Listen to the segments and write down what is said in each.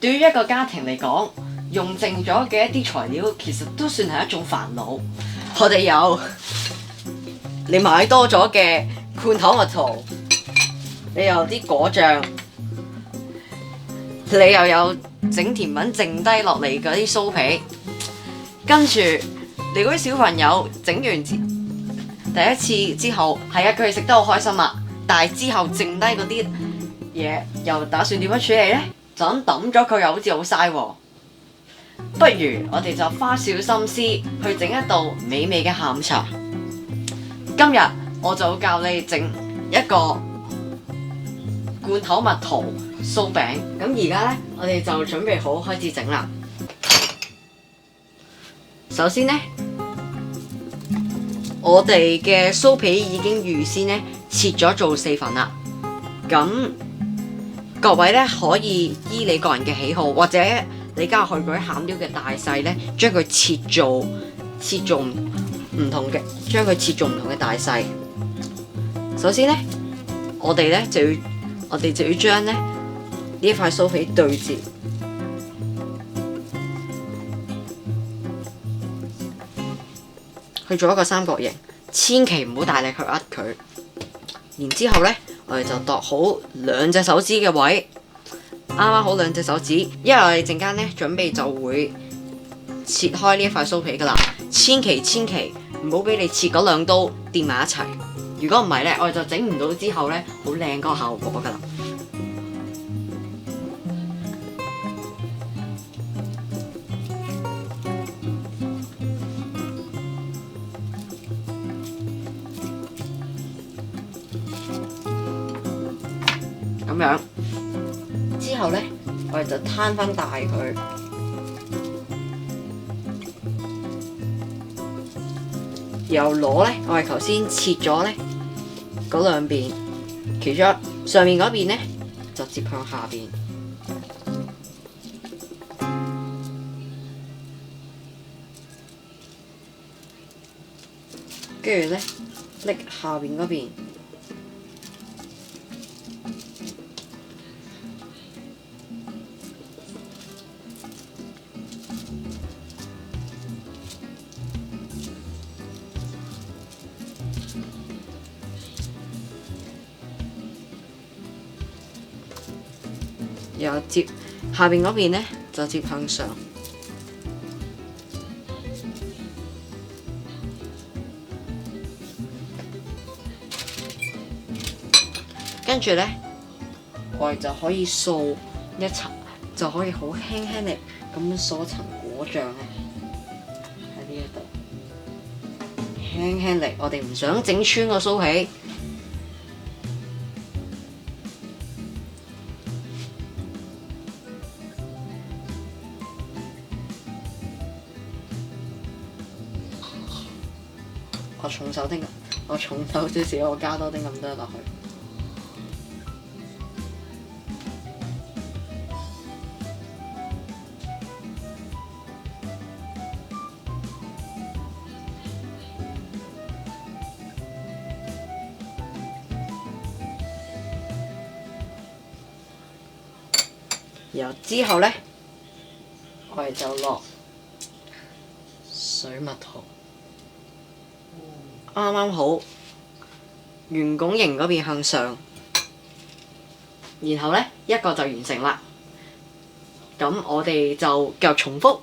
對於一個家庭嚟講，用剩咗嘅一啲材料，其實都算係一種煩惱。我哋有你買多咗嘅罐頭蜜桃，你有啲果醬，你又有整甜品剩低落嚟嗰啲酥皮，跟住你嗰啲小朋友整完第一次之後，係啊，佢哋食得好開心啊，但係之後剩低嗰啲嘢又打算點樣處理呢？就咁抌咗佢又好似好嘥喎。不如我哋就花少心思去整一道美味嘅下午茶。今日我就教你整一個罐頭蜜桃酥餅。咁而家呢，我哋就準備好開始整啦。首先呢，我哋嘅酥皮已經預先呢切咗做4份啦。咁各位呢，可以依你個人嘅喜好，或者你加入去嗰啲餡料嘅大細呢，將佢切做唔同嘅，將佢切做唔同嘅大細。首先呢，我哋就要將呢塊酥皮對折，去做一個三角形，千祈唔好大力去扼佢。然之後呢，我哋就度好2隻手指嘅位，啱啱好2隻手指，因為我哋陣間呢準備就會切開呢一塊酥皮噶啦，千祈唔好俾你切嗰2刀掂埋一齊。如果唔係呢，我哋就整唔到之後呢好靚嗰個效果噶啦。咁樣之後呢，我哋就攤翻大佢，又攞呢，我哋頭先切咗呢嗰2邊，其中上面嗰邊呢，就接向下邊，跟住呢，拎下邊嗰邊。又接下邊嗰邊呢，就接向上，跟住呢，我哋就可以掃一層，就可以好輕輕力咁樣掃一層果醬咧喺呢一度，輕輕力，我哋唔想整穿個酥皮。我重手少少，我加多啲咁多落去。然後之後呢，我哋就落水蜜桃。啱啱好圓拱形嗰邊向上，然後呢，一個就完成啦。咁我哋就繼續重複。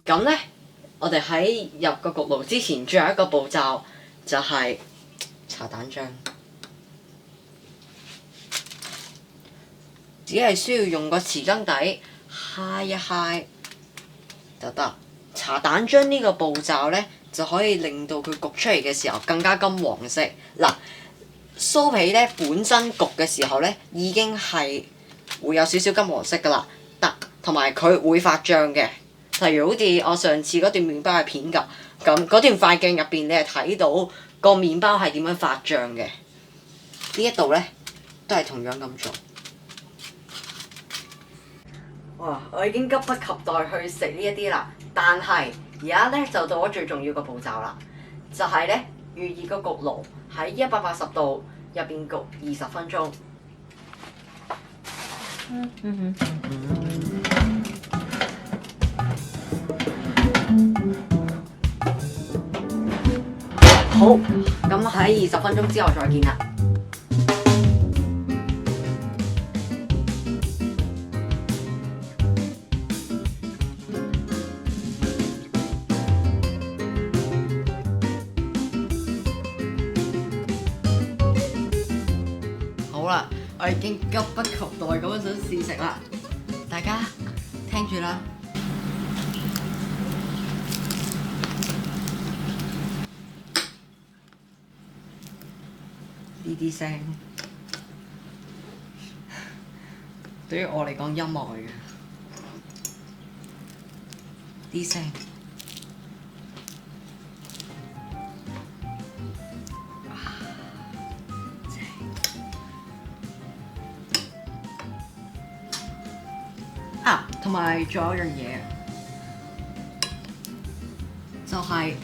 咁呢，我哋喺入個焗爐之前，最後一個步驟就係搽蛋漿，只係需要用個匙羹底揩一揩就得。搽蛋漿呢個步驟呢，就可以令到佢焗出嚟嘅時候更加金黃色。嗱，酥皮呢本身焗嘅時候呢，已經係會有少少金黃色噶啦，同埋佢會發脹嘅。例如好似我上次嗰段麵包係片㗎，咁嗰段快鏡入邊你係睇到個麵包係點樣發脹嘅。呢一度咧都係同樣咁做。哇！我已經急不及待去食呢一啲啦，但係而家咧就到咗最重要嘅步驟啦，就係咧預熱個焗爐喺180度入邊焗20分鐘。好，咁喺20分鐘之後再見啦。好啦，我已經急不及待咁樣想試食啦，大家聽住啦。呢啲聲對於我嚟講音樂嚟嘅，啲聲啊，同埋仲有一樣嘢，就係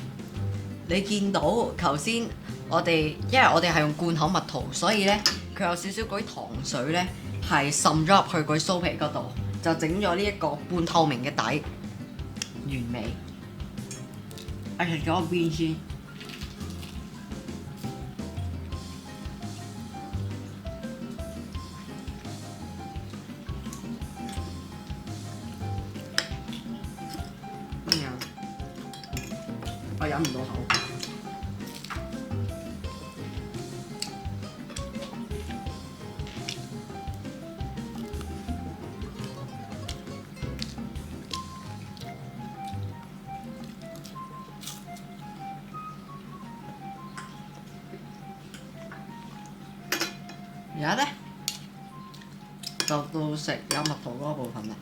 你見到頭先。因為我哋係用罐頭蜜桃，所以咧佢有少少嗰啲糖水咧係滲咗入去嗰啲酥皮嗰度，就整咗呢一個半透明嘅底，完美。我食咗個邊先，我忍唔到口。而家咧就到食有蜜桃嗰部分啦。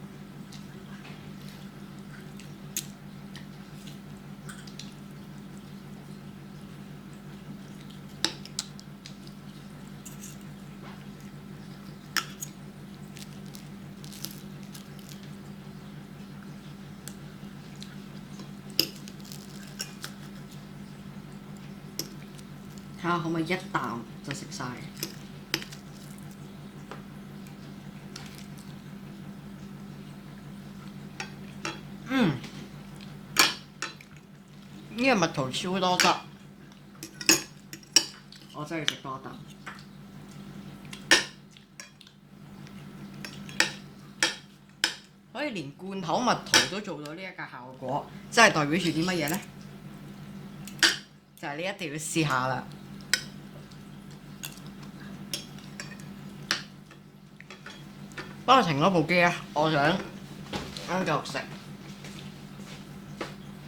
睇下可唔可以一啖就食晒。呢個蜜桃超多汁，我真係食多啖。可以連罐頭蜜桃都做到呢一個效果，真係代表住啲乜嘢呢？就係你一定要試下啦。幫我停咗部機啊！我想繼續食。